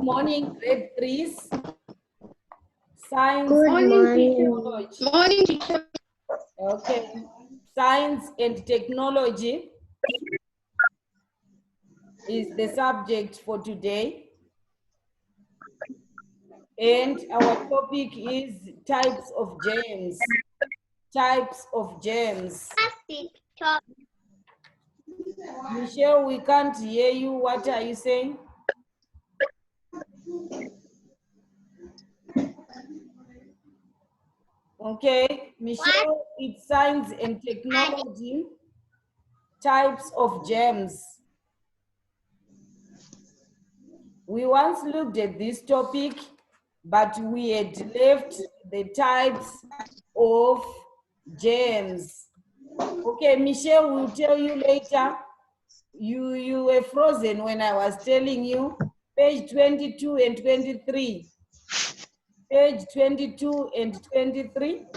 morning, grade 3s. Science Good and morning. technology. Morning, teacher. Okay. Science and technology is the subject for today. And our topic is types of germs. Types of germs. Michelle, we can't hear you. What are you saying? Okay, Michelle, it's science and technology. Types of germs. We once looked at this topic, but we had left the types of germs. Okay, Michelle will tell you later. You were frozen when I was telling you. Page 22 and 23. Page 22 and 23.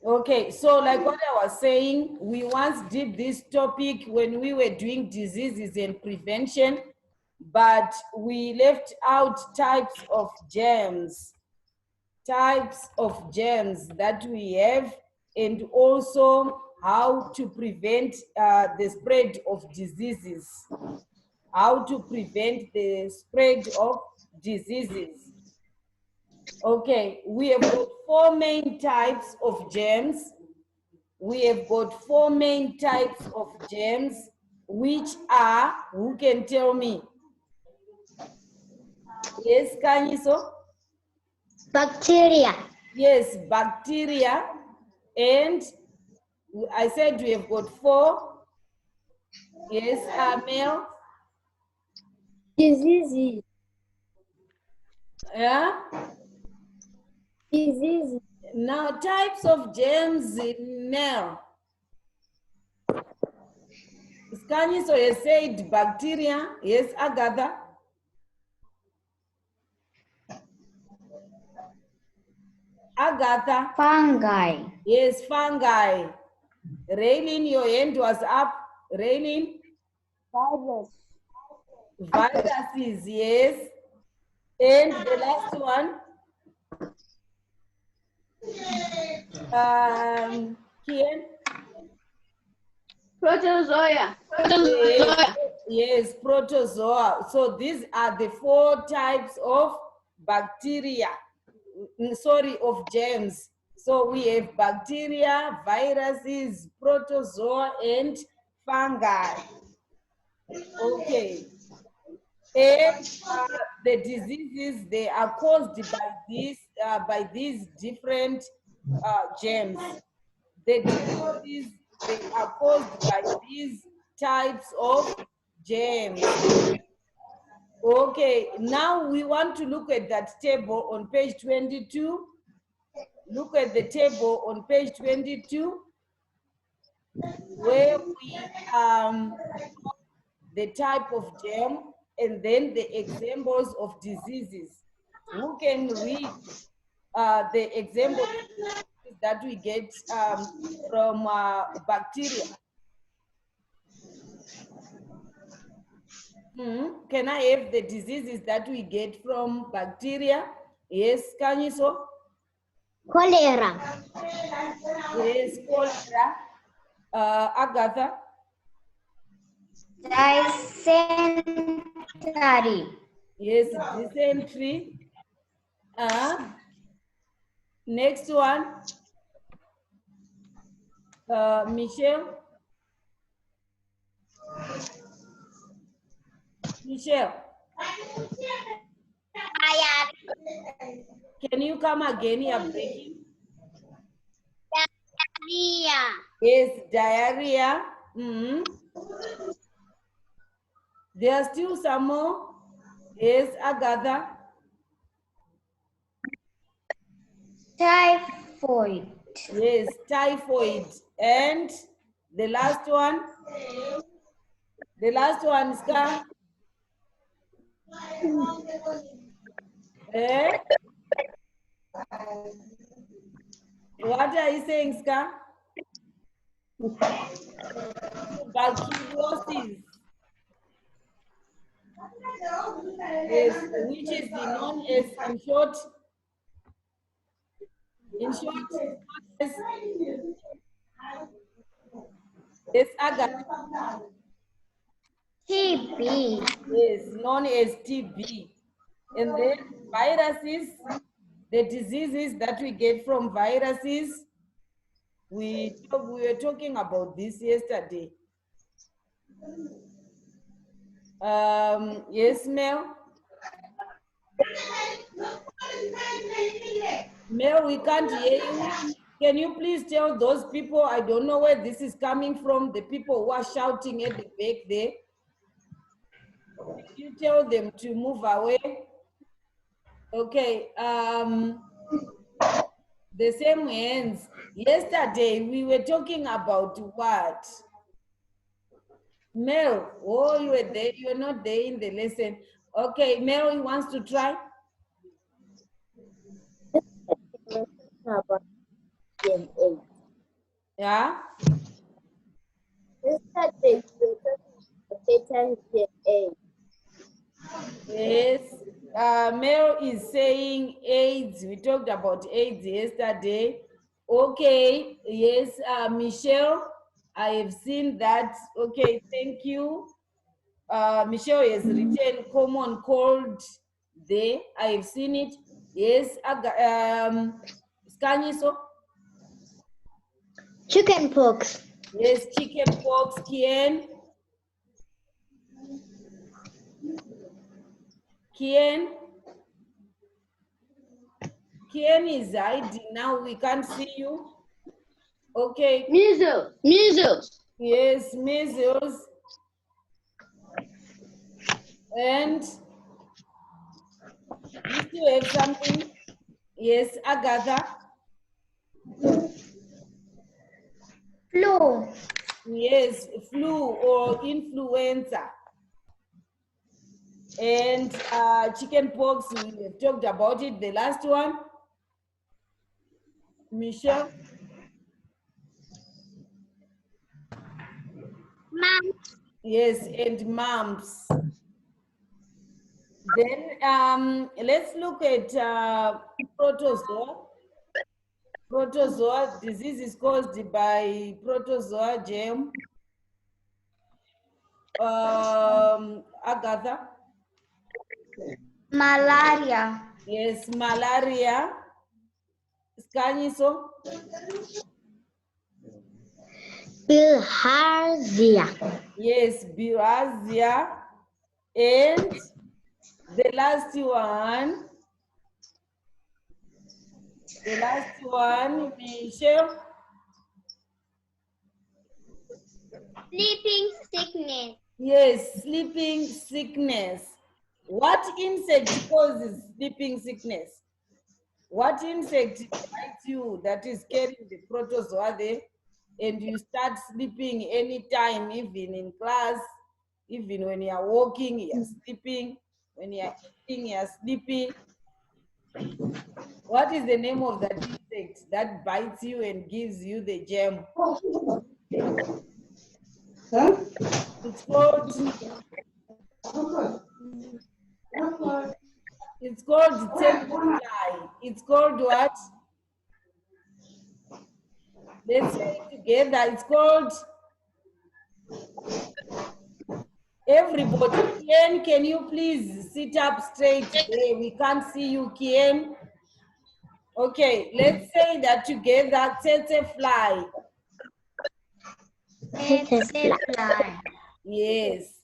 Okay, so like what I was saying, we once did this topic when we were doing diseases and prevention, but we left out types of germs. Types of germs that we have, and also how to prevent the spread of diseases. How to prevent the spread of diseases. Okay, we have got 4 main types of germs. We have got 4 main types of germs, which are, who can tell me? Yes, Kanyiso? Bacteria. Yes, bacteria. And I said we have got 4. Yes, Mel? Diseases. Yeah? Diseases. Now, types of germs in Mel. Kanyiso has said bacteria. Yes, Agatha? Agatha? Fungi. Yes, fungi. Raylene, your hand was up. Raylene? Virus. Viruses, yes. And the last one? Kian? Protozoa. Yes, protozoa. So these are the 4 types of bacteria. Sorry, of germs. So we have bacteria, viruses, protozoa, and fungi. Okay. And the diseases, they are caused by these different germs. The diseases, they are caused by these types of germs. Okay, now we want to look at that table on page 22. Look at the table on page 22, where we the type of germ and then the examples of diseases. Who can read the examples that we get from bacteria? Can I have the diseases that we get from bacteria? Yes, Kanyiso? Cholera. Yes, cholera. Agatha? Dysentery. Yes, dysentery. Next one. Michelle? Michelle? Can you come again? You're breaking. Diarrhea. Yes, diarrhea. There are still some more. Yes, Agatha. Typhoid. Yes, typhoid. And the last one? The last one, Ska? Eh? What are you saying, Ska? Tuberculosis. tuberculosis. Yes, which is the known as in short, is agar, TB. is known as TB. And then viruses, the diseases that we get from viruses, we were talking about this yesterday. Yes, Mel? Mel, we can't hear you. Can you please tell those people, I don't know where this is coming from, the people who are shouting at the back there. Can you tell them to move away? Okay, the same hands. Yesterday, we were talking about what? Mel, oh, you were there, you were not there in the lesson. Okay, Mel, he wants to try? About DNA. Yeah? Yesterday, we were talking about DNA. Yes. Mel is saying AIDS. We talked about AIDS yesterday. Okay, yes, Michelle, I have seen that. Okay, thank you. Michelle has written common cold there. I have seen it. Yes, Skanyiso. Chicken pox. Yes, chicken pox, Kien. Kien. Kien is hiding now. We can't see you. Okay. Measles. Measles. Yes, measles. And you still have something? Yes, Agatha. Flu. Yes, flu or influenza. And chicken pox, we have talked about it. The last one, Michelle. Mumps. Yes, and mumps. Then let's look at protozoa. Protozoa disease is caused by protozoa germ. Agatha. Malaria. Yes, malaria. Skanyiso. Bilharzia. Yes, bilharzia. And the last one, Michelle. Sleeping sickness. Yes, sleeping sickness. What insect causes sleeping sickness? What insect bites you that is carrying the protozoa there, and you start sleeping anytime, even in class, even when you are walking, you are sleeping. When you are eating, you are sleeping. What is the name of that insect that bites you and gives you the germ? It's called tsetse fly. It's called what? Let's say it together. It's called everybody. Kien, can you please sit up straight there? We can't see you, Kien. Okay, let's say that together. Tsetse fly. Tsetse fly. Yes.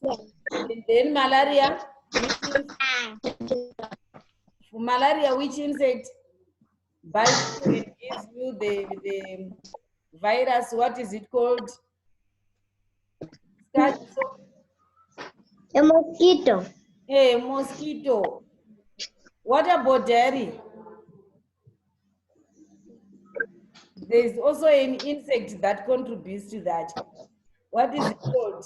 And then malaria. Malaria, which insect bites you and gives you the virus? What is it called? A mosquito. Hey, mosquito. What about diarrhea? There's also an insect that contributes to that. What is it called?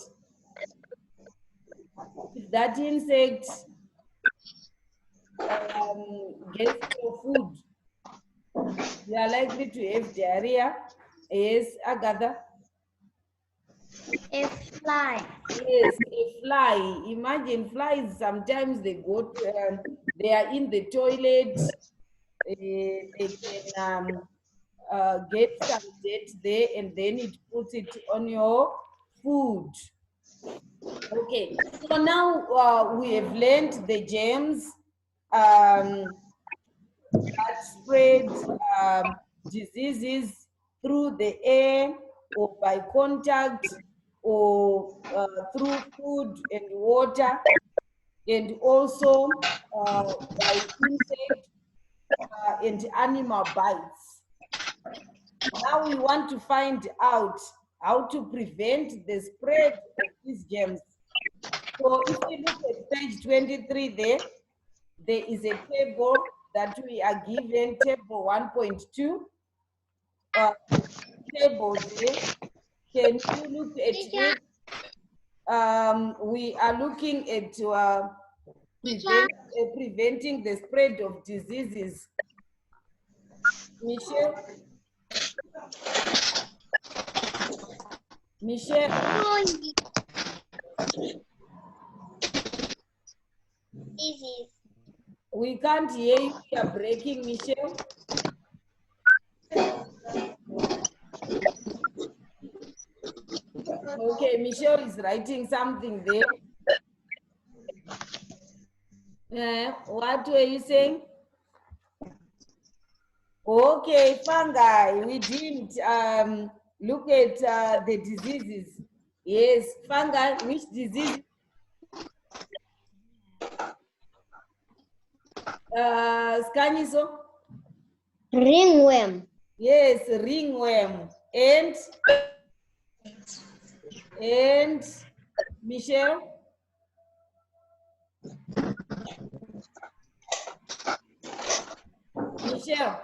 If that insect gets your food, you are likely to have diarrhea. Yes, Agatha. A Fly. Yes, a fly. Imagine flies. Sometimes they go to, they are in the toilet. They can get some dirt there, and then it puts it on your food. Okay. So now we have learned the germs that spread diseases through the air or by contact or through food and water, and also by insect and animal bites. Now we want to find out how to prevent the spread of these germs. So if we look at page 23 there is a table that we are given, table 1.2. Table there. Can you look at it? We are looking at preventing the spread of diseases. Michelle? Michelle? Disease. We can't hear you. You are breaking, Michelle. Okay, Michelle is writing something there. What were you saying? Okay, fungi. We didn't look at the diseases. Yes, fungi. Which disease? Scanniso? Ringworm. Yes, ringworm. And Michelle? Michelle?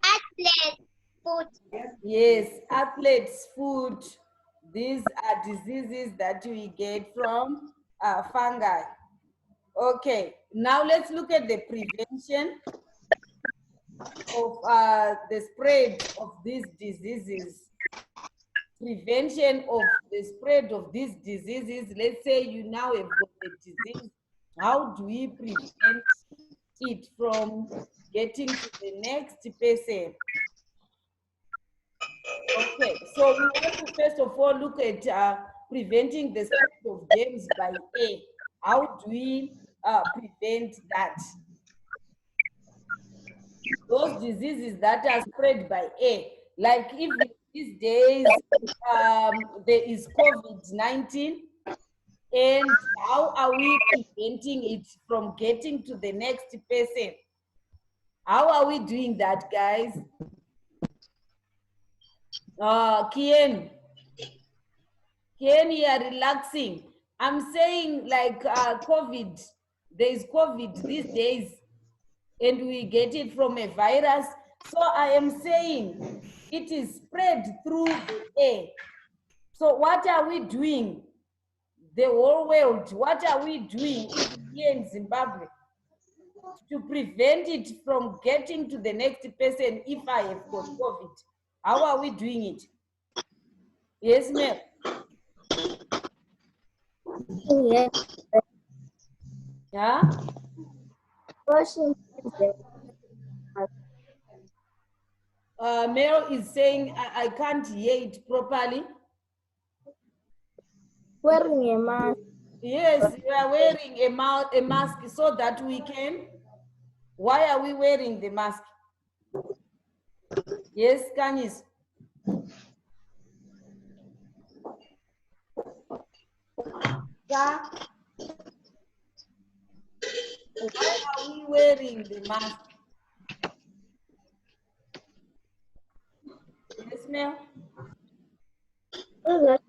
Athlete. Foot. Yes, athlete's foot. These are diseases that we get from fungi. Okay, now let's look at the prevention of the spread of these diseases. Prevention of the spread of these diseases. Let's say you now have got the disease. How do we prevent it from getting to the next person? Okay, so we want to first of all look at preventing the spread of germs by air. How do we prevent that? Those diseases that are spread by air, like even these days, there is COVID-19, and how are we preventing it from getting to the next person? How are we doing that, guys? Kien, you are relaxing. I'm saying like COVID, there is COVID these days, and we get it from a virus. So I am saying it is spread through the air. So what are we doing? The whole world, what are we doing here in Zimbabwe to prevent it from getting to the next person if I have got COVID? How are we doing it? Yes, ma'am. Yes. Yeah? Washing hands. Mel is saying I can't hear it properly. Wearing a mask. Yes, we are wearing a mask so that we can. Why are we wearing the mask? Yes, Kanyis. Why are we wearing the mask? Yes, ma'am. So that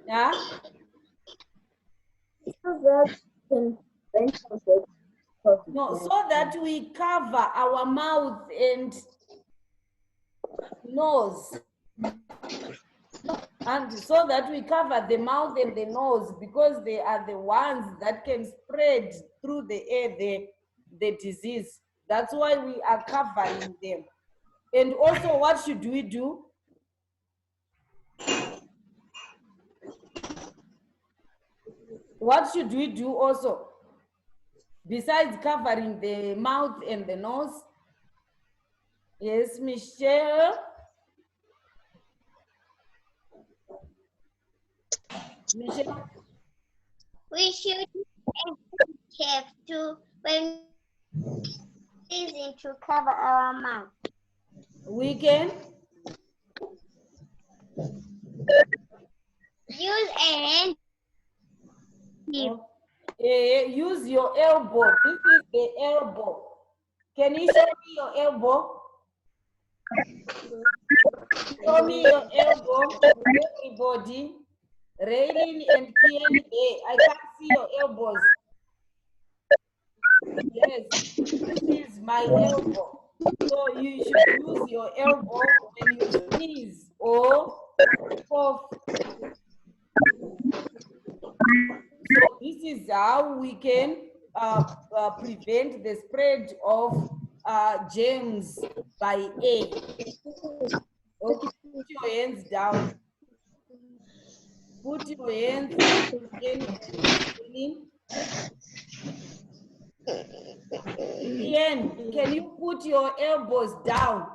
Yeah. can prevent COVID. No, so that we cover our mouth and nose. And so that we cover the mouth and the nose, because they are the ones that can spread through the air the disease. That's why we are covering them. And also, what should we do? What should we do also? Besides covering the mouth and the nose? Yes, Michelle? Michelle? We should have to when using to cover our mouth. We can Use a hand. use your elbow. This is the elbow. Can you show me your elbow? Show me your elbow, everybody. Raining and Kieli. I can't see your elbows. Yes, this is my elbow. So you should use your elbow when you sneeze or cough. So this is how we can prevent the spread of germs by air. Okay, put your hands down. Put your hands in. Ian, can you put your elbows down?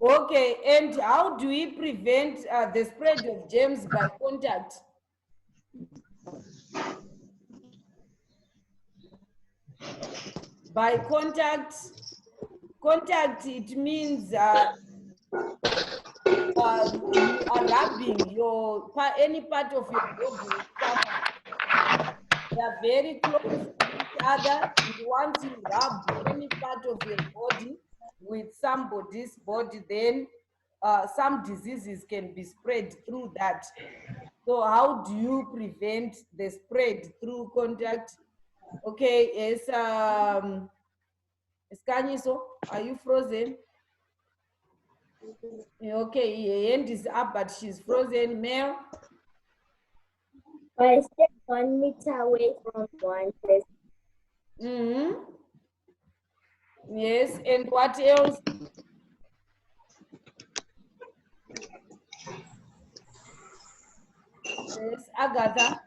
Okay, and how do we prevent the spread of germs by contact? By contact, it means you are rubbing any part of your body with someone. They are very close to each other, and once you rub any part of your body with somebody's body, then some diseases can be spread through that. So how do you prevent the spread through contact? Okay, yes, Eskanyiso, are you frozen? Okay, her hand is up, but she's frozen. Mel? I stay 1 meter away from one place. Yes, and what else? Yes, Agatha?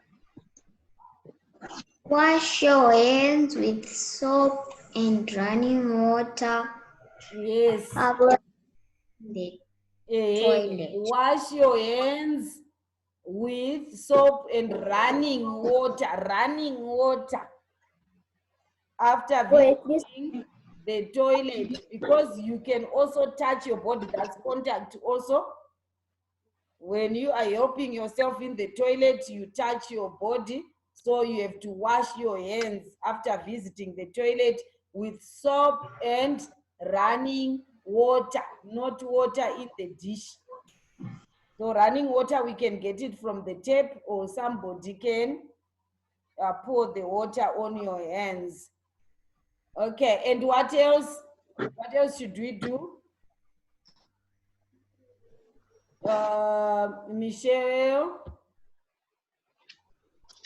Wash your hands with soap and running water. Yes. The toilet. Wash your hands with soap and running water. Running water. After visiting the toilet, because you can also touch your body. That's contact also. When you are helping yourself in the toilet, you touch your body. So you have to wash your hands after visiting the toilet with soap and running water, not water in the dish. So running water, we can get it from the tap, or somebody can pour the water on your hands. Okay, and what else? What else should we do? Michelle?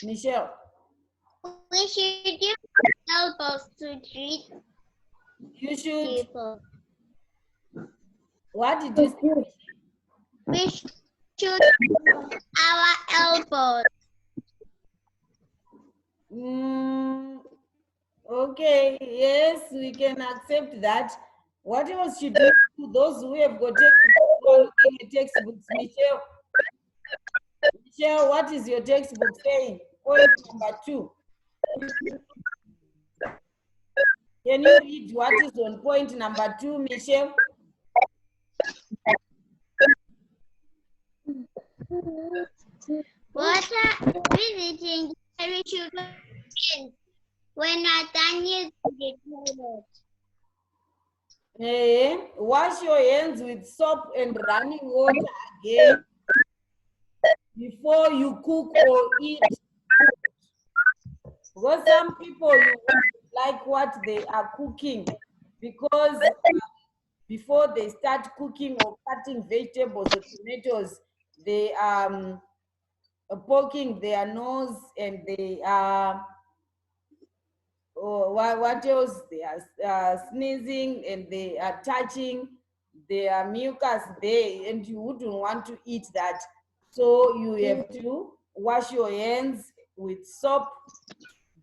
Michelle? We should use elbows to treat You should. people. What did you say? We should use our elbows. Okay, yes, we can accept that. What else should we do? Those who have got textbooks, who are looking at textbooks, Michelle. Michelle, what is your textbook saying? Point number 2. Can you read what is on point number 2, Michelle? Water visiting we should rinse when not done using the toilet. Wash your hands with soap and running water again before you cook or eat. Because some people, you won't like what they are cooking, because before they start cooking or cutting vegetables or tomatoes, they poking their nose and they are, what else? They are sneezing and they are touching their mucus there, and you wouldn't want to eat that. So you have to wash your hands with soap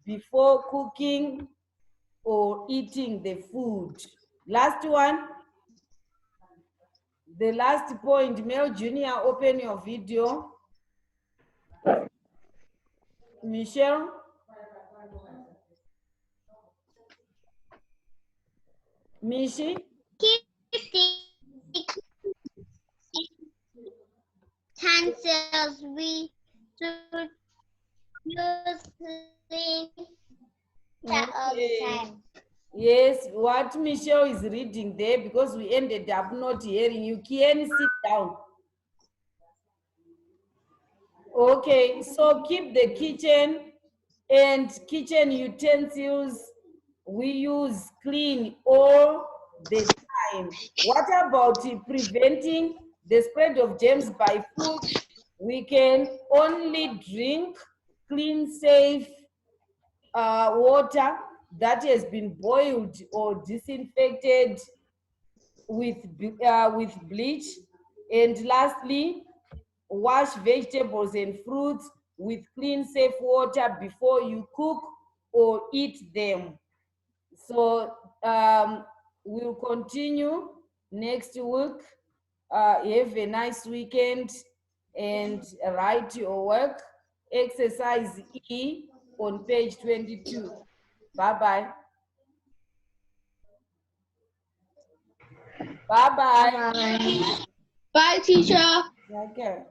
before cooking or eating the food. Last one, the last point, Mel Junior, open your video. Michelle? Mishi? Keep the utensils we should use clean all the time. Yes, what Michelle is reading there, because we ended up not hearing you. Can sit down. Okay, so keep the kitchen and kitchen utensils we use clean all the time. What about preventing the spread of germs by food? We can only drink clean, safe water that has been boiled or disinfected with bleach. And lastly, wash vegetables and fruits with clean, safe water before you cook or eat them. So we'll continue next week. Have a nice weekend and write your work. Exercise E on page 22. Bye-bye. Bye-bye. Bye. Bye, teacher. Okay.